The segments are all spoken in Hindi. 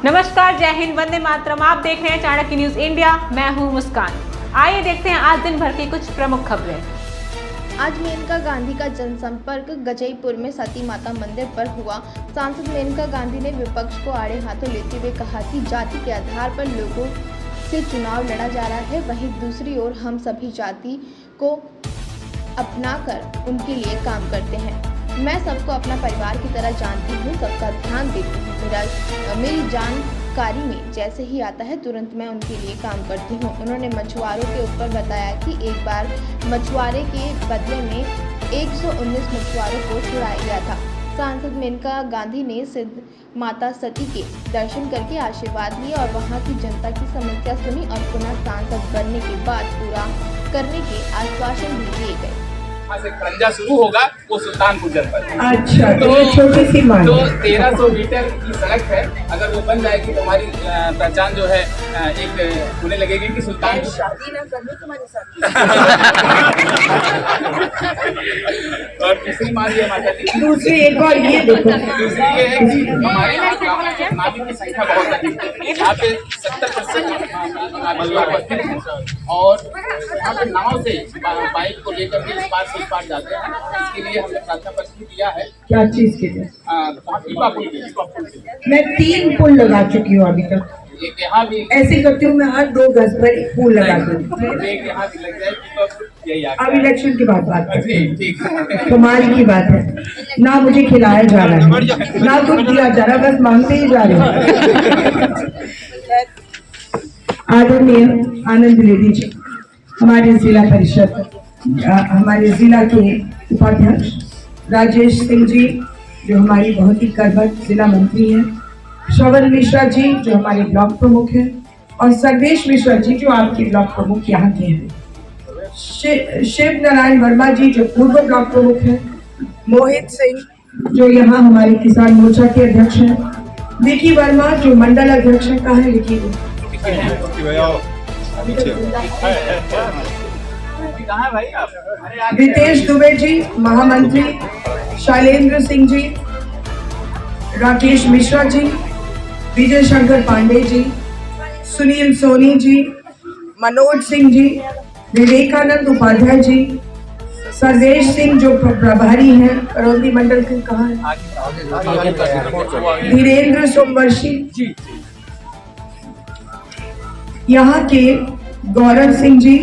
नमस्कार, जय हिंद, वंदे मातरम। आप देख रहे हैं चाणक्य न्यूज इंडिया। मैं हूं मुस्कान। आइए देखते हैं आज दिन भर की कुछ प्रमुख खबरें। आज मेनका गांधी का जनसंपर्क गजईपुर में सती माता मंदिर पर हुआ। सांसद मेनका गांधी ने विपक्ष को आड़े हाथों लेते हुए कहा कि जाति के आधार पर लोगों से चुनाव लड़ा जा रहा है, वहीं दूसरी ओर हम सभी जाति को अपनाकर उनके लिए काम करते हैं। मैं सबको अपना परिवार की तरह जानती हूँ, सबका ध्यान देती हूँ। मेरी जानकारी में जैसे ही आता है तुरंत मैं उनके लिए काम करती हूँ। उन्होंने मछुआरों के ऊपर बताया कि एक बार मछुआरे के बदले में 119 मछुआरों को छुड़ाया गया था। सांसद मेनका गांधी ने सिद्ध माता सती के दर्शन करके आशीर्वाद लिए और वहां की जनता की समस्या सुनी और पुनः सांसद बनने के बाद पूरा करने के आश्वासन भी दिए गए। वहाँ से खरंजा शुरू होगा वो सुल्तानपुर जनपद। अच्छा, तो छोटी सी मान तो 1300 मीटर की सड़क है। अगर वो बन जाएगी तो हमारी पहचान जो है एक होने लगेगी कि सुल्तानपुर। शादी ना करनी तुम्हारे साथ। और तीसरी मान ये माता जी, दूसरी एक और ये देखो, दूसरी ये है कि हमारे यहाँ नागरिक की संख्या बहुत अधिक है। यहाँ पे 70% नागरिक हैं और यहाँ पे नाव से बाइक को लेकर के इस पार से उस पार जाते हैं। इसके लिए हमने प्रार्थना पत्र भी दिया है। क्या चीज के लिए? पीपा पुल के लिए। मैं 3 पुल लगा चुकी हूँ अभी तक। एक यहाँ भी, ऐसे करती हूँ मैं हर 2 गज पर एक पुल लगा दूँ। एक यहाँ भी लग जाए। यही अब इलेक्शन के बाद बात करते हैं। ठीक है। कमाल की बात है, ना मुझे खिलाया जा रहा है ना कुछ दिया जा रहा है, बस मांगते ही जा रहे हैं। आदरणीय आनंद द्विवेदी जी, हमारे जिला परिषद, हमारे जिला के उपाध्यक्ष राजेश सिंह जी जो हमारी बहुत ही कर्मठ जिला मंत्री हैं, श्रवण मिश्रा जी जो हमारे ब्लॉक प्रमुख हैं और सर्वेश मिश्रा जी जो आपके ब्लॉक प्रमुख यहाँ के हैं, शिव नारायण वर्मा जी जो पूर्व ब्लॉक प्रमुख हैं, मोहित सिंह जो यहाँ हमारे किसान मोर्चा के अध्यक्ष हैं, विकी वर्मा जो मंडल अध्यक्ष हैं। कहाँ है विकी? रितेश दुबे जी महामंत्री, शैलेंद्र सिंह जी, राकेश मिश्रा जी, विजय शंकर पांडे जी, सुनील सोनी जी, मनोज सिंह जी, विवेकानंद उपाध्याय जी, सर्वेश सिंह जो प्रभारी हैं करौंदी मंडल के। कहाँ है? धीरेन्द्र सोमवर्षी जी, यहाँ के गौरव सिंह जी,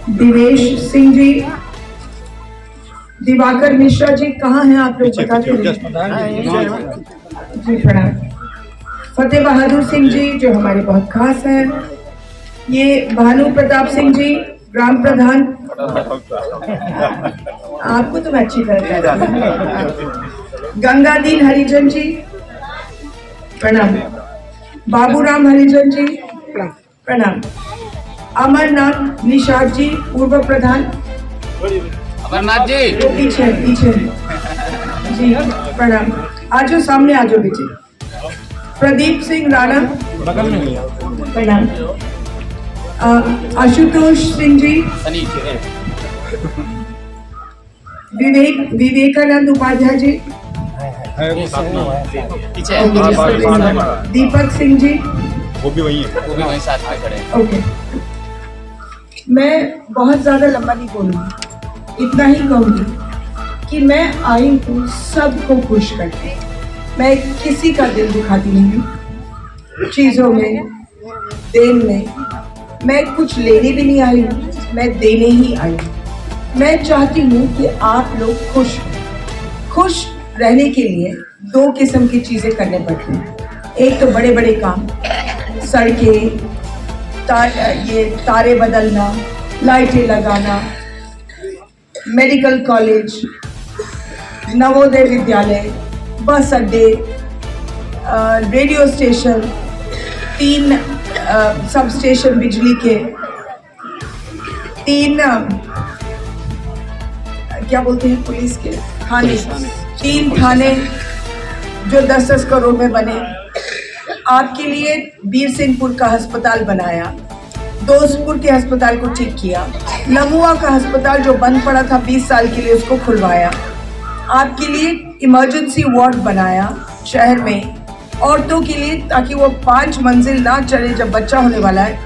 दिवेश सिंह जी, दिवाकर मिश्रा जी। कहाँ हैं आप लोग बताते हैं? जी प्रणाम। फतेह बहादुर सिंह जी जो हमारे बहुत खास हैं, ये भानु प्रताप सिंह जी ग्राम प्रधान, आपको तो मैं अच्छी तरह जानती हूँ। गंगादीन हरिजन जी प्रणाम, बाबूराम हरिजन जी प्रणाम, अमरनाथ निषाद जी पूर्व प्रधान, अमरनाथ जी वो पीछे जी प्रणाम। आजो सामने आजो बेटे। प्रदीप सिंह राणा प्रणाम, आशुतोष सिंह जी, विवेकानंद उपाध्याय जी, दीपक सिंह जी, वो भी वही साथ में खड़े हैं। ओके, मैं बहुत ज्यादा लंबा नहीं बोलूंगी, इतना ही कहूंगी कि मैं आई हूँ सबको खुश करके। मैं किसी का दिल दुखाती नहीं हूँ चीजों में, देन में। मैं कुछ लेने भी नहीं आई हूँ, मैं देने ही आई हूँ। मैं चाहती हूँ कि आप लोग खुश हो। खुश रहने के लिए 2 किस्म की चीजें करने पड़ती हैं। एक तो बड़े बड़े काम, सड़कें, ये तारे बदलना, लाइटें लगाना, मेडिकल कॉलेज, नवोदय विद्यालय, बस अड्डे, रेडियो स्टेशन, 3 सब स्टेशन बिजली के, 3 क्या बोलते हैं पुलिस के थाने, 3 थाने जो 10-10 करोड़ में बने। आपके लिए बीर सिंहपुर का अस्पताल बनाया, दोस्तपुर के अस्पताल को ठीक किया, लमुआ का अस्पताल जो बंद पड़ा था 20 साल के लिए उसको खुलवाया, आपके लिए इमरजेंसी वार्ड बनाया शहर में, औरतों के लिए, ताकि वो 5 मंजिल ना चढ़े जब बच्चा होने वाला है,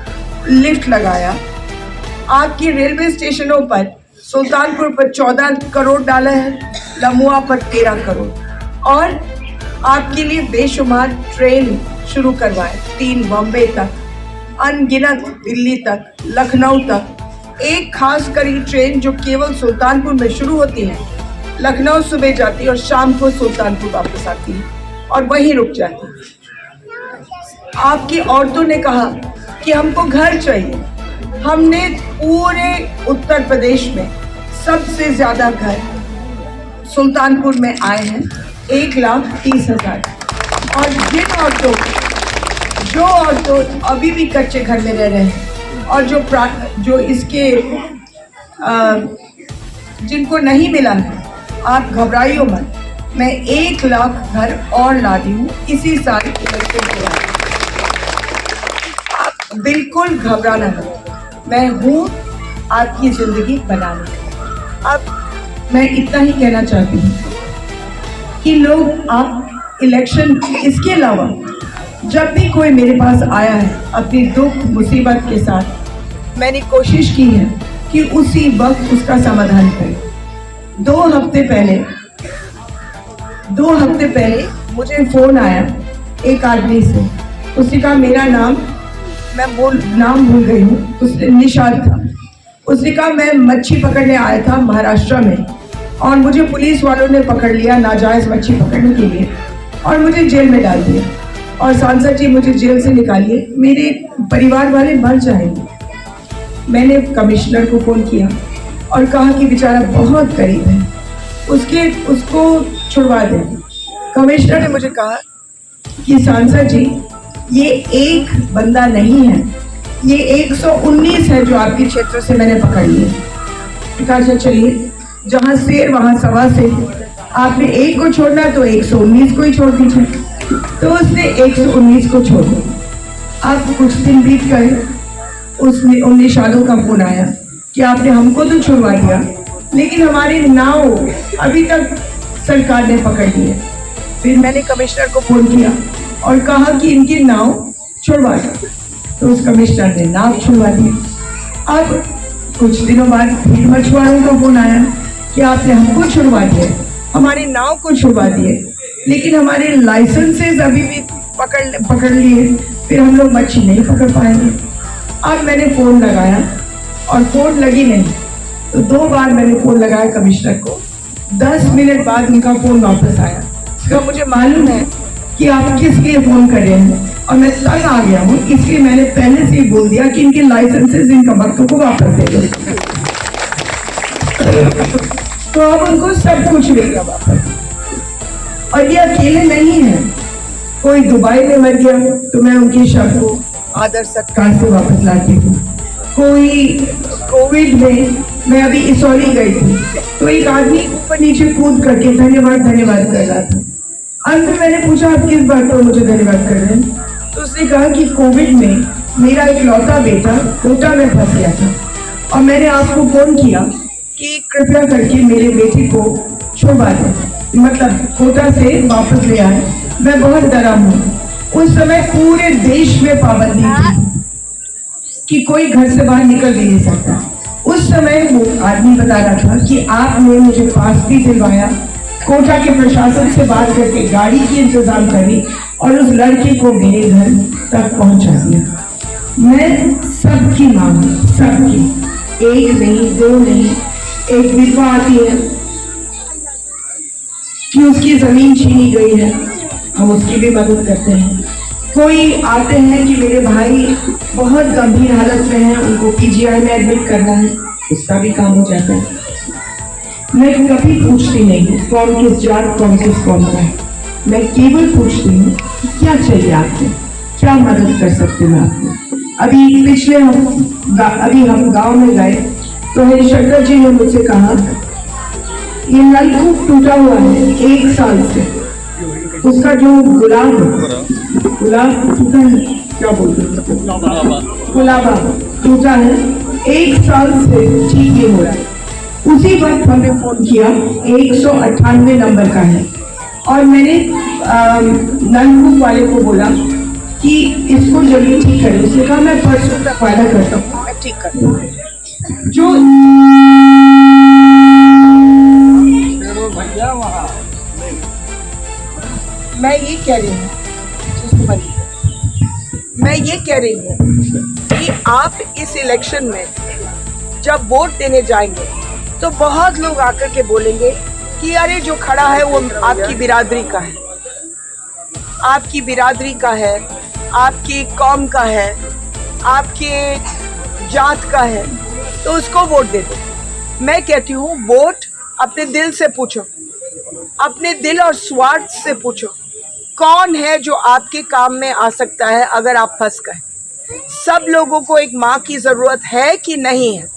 लिफ्ट लगाया। आपकी रेलवे स्टेशनों पर सुल्तानपुर पर 14 करोड़ डाला है, लमुआ पर 13 करोड़, और आपके लिए बेशुमार ट्रेन शुरू करवाए, 3 बॉम्बे तक, अनगिनत दिल्ली तक, लखनऊ तक। एक खास करी ट्रेन जो केवल सुल्तानपुर में शुरू होती है, लखनऊ सुबह जाती है और शाम को सुल्तानपुर वापस आती है और वहीं रुक जाती है। आपकी औरतों ने कहा कि हमको घर चाहिए। हमने पूरे उत्तर प्रदेश में सबसे ज़्यादा घर सुल्तानपुर में आए हैं, 1,30,000। और जो औरतों अभी भी कच्चे घर में रह रहे हैं और जो इसके जिनको नहीं मिला है, आप घबराइयो मत, मैं 1 लाख घर और ला दी हूँ इसी साल इलेक्शन के बाद। आप बिल्कुल घबराना मत, मैं हूँ आपकी जिंदगी बनाने। अब मैं इतना ही कहना चाहती हूँ कि लोग आप इलेक्शन, इसके अलावा जब भी कोई मेरे पास आया है अपनी दुख मुसीबत के साथ, मैंने कोशिश की है कि उसी वक्त उसका समाधान करें। 2 हफ्ते पहले मुझे फ़ोन आया एक आदमी से। उसने कहा मेरा नाम भूल गई हूँ, उसने निशाद था। उसने कहा मैं मच्छी पकड़ने आया था महाराष्ट्र में और मुझे पुलिस वालों ने पकड़ लिया नाजायज़ मच्छी पकड़ने के लिए और मुझे जेल में डाल दिया, और सांसद जी मुझे जेल से निकालिए, मेरे परिवार वाले मर जाएंगे। मैंने कमिश्नर को फ़ोन किया और कहा कि बेचारा बहुत गरीब है, उसको छुड़वा दें। कमिश्नर ने मुझे कहा कि सांसद जी ये एक बंदा नहीं है, ये 119 है जो आपके क्षेत्र से मैंने पकड़ लिए। कहा चलिए, जहाँ शेर वहाँ सवा शेर, आपने एक को छोड़ना तो 119 को ही छोड़ दीजिए। तो उसने 119 को छोड़ दिया। अब कुछ दिन बीत गए, उसने उन निशादों का फोन आया कि आपने हमको तो छुड़वा दिया, लेकिन हमारी नाव अभी तक सरकार ने पकड़ ली है। फिर मैंने कमिश्नर को फोन किया और कहा कि इनकी नाव छुड़वा दो, तो उस कमिश्नर ने नाव छुड़वा दी। अब कुछ दिनों बाद फिर मछुआरों का फोन आया कि आपने हमको छुड़वा दिया, हमारी नाव को छुड़वा दिए, लेकिन हमारे लाइसेंसेस अभी भी पकड़ लिए, फिर हम लोग मच्छी नहीं पकड़ पाएंगे। अब मैंने फ़ोन लगाया और फ़ोन लगी नहीं, तो 2 बार मैंने फ़ोन लगाया कमिश्नर को। 10 मिनट बाद उनका फ़ोन वापस आया। इसका मुझे मालूम है कि आप किस लिए फ़ोन कर रहे हैं और मैं तंग आ गया हूँ, इसलिए मैंने पहले से ही बोल दिया कि इनके लाइसेंसेस इनका वक्तों को वापस दे दो। तो अब उनको सब कुछ मिलेगा वापस। और ये अकेले नहीं है, कोई दुबई में मर गया तो मैं उनके शव को आदर सत्कार से वापस लाती हूँ। कोई कोविड में, मैं अभी इसौली गई थी तो एक आदमी ऊपर नीचे कूद करके धन्यवाद कर रहा था। अंत में मैंने पूछा आप किस बात पर मुझे धन्यवाद कर रहे हैं, तो उसने कहा कि कोविड में मेरा इकलौता बेटा कोटा में फंस गया था और मैंने आपको फोन किया कि कृपया करके मेरे बेटे को छुड़वा दें, मतलब कोटा से वापस ले आए। मैं बहुत डरा हूँ। उस समय पूरे देश में पाबंदी थी कि कोई घर से बाहर निकल भी नहीं सकता। उस समय वो आदमी बता रहा था कि आपने मुझे पास भी दिलवाया, कोटा के प्रशासन से बात करके गाड़ी की इंतजाम करी और उस लड़के को मेरे घर तक पहुंचा दिया। मैं सबकी मां हूँ, सबकी, एक नहीं, 2 नहीं। एक विधवा आती है कि उसकी जमीन छीनी गई है, हम उसकी भी मदद करते हैं। कोई आते हैं कि मेरे भाई बहुत गंभीर हालत में हैं, उनको पीजीआई में एडमिट करना है, उसका भी काम हो जाता है। मैं कभी पूछती नहीं कौन किस जात, कौन किस कौम का है। मैं केवल पूछती हूँ क्या चाहिए आपको, क्या मदद कर सकते हैं आपको। अभी हम गांव में गए तो हरिशंकर जी ने मुझसे कहा ये नलकूप टूटा हुआ है 1 साल से, उसका जो गुलाब टूटा है, क्या बोलते हैं, गुलाबा टूटा है, 1 साल से ठीक नहीं हो रहा है। उसी वक्त हमने फोन किया, 198 नंबर का है, और मैंने नलकूप वाले को बोला कि इसको जल्दी ठीक करें। उसने कहा मैं परसों तक वादा करता हूँ, मैं ठीक कर दूँगा। जो मैं ये कह रही हूँ, मैं ये कह रही हूँ कि आप इस इलेक्शन में जब वोट देने जाएंगे तो बहुत लोग आकर के बोलेंगे कि अरे जो खड़ा है वो आपकी बिरादरी का है, आपकी बिरादरी का है, आपकी कौम का है, आपके जात का है, तो उसको वोट दे दो। मैं कहती हूँ वोट अपने दिल से पूछो, अपने दिल और स्वार्थ से पूछो, कौन है जो आपके काम में आ सकता है अगर आप फंस गए। सब लोगों को एक माँ की ज़रूरत है कि नहीं है,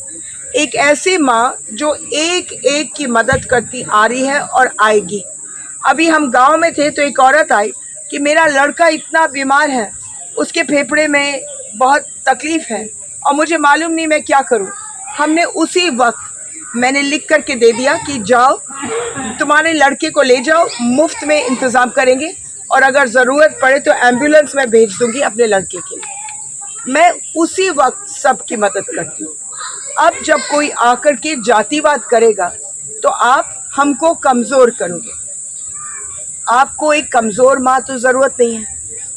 एक ऐसी माँ जो एक एक की मदद करती आ रही है और आएगी। अभी हम गांव में थे तो एक औरत आई कि मेरा लड़का इतना बीमार है, उसके फेफड़े में बहुत तकलीफ़ है और मुझे मालूम नहीं मैं क्या करूं। हमने उसी वक्त मैंने लिख करके दे दिया कि जाओ तुम्हारे लड़के को ले जाओ, मुफ्त में इंतज़ाम करेंगे और अगर ज़रूरत पड़े तो एम्बुलेंस में भेज दूंगी अपने लड़के के लिए। मैं उसी वक्त सबकी मदद करती हूँ। अब जब कोई आकर के जातिवाद करेगा तो आप हमको कमज़ोर करोगे। आपको एक कमज़ोर माँ तो ज़रूरत नहीं है,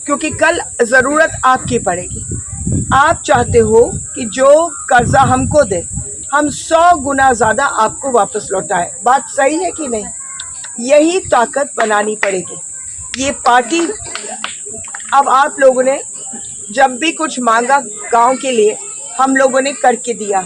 क्योंकि कल ज़रूरत आपकी पड़ेगी। आप चाहते हो कि जो कर्जा हमको दे हम 100 गुना ज़्यादा आपको वापस लौटाएं। बात सही है कि नहीं? यही ताकत बनानी पड़ेगी। ये पार्टी अब आप लोगों ने जब भी कुछ मांगा गांव के लिए हम लोगों ने करके दिया।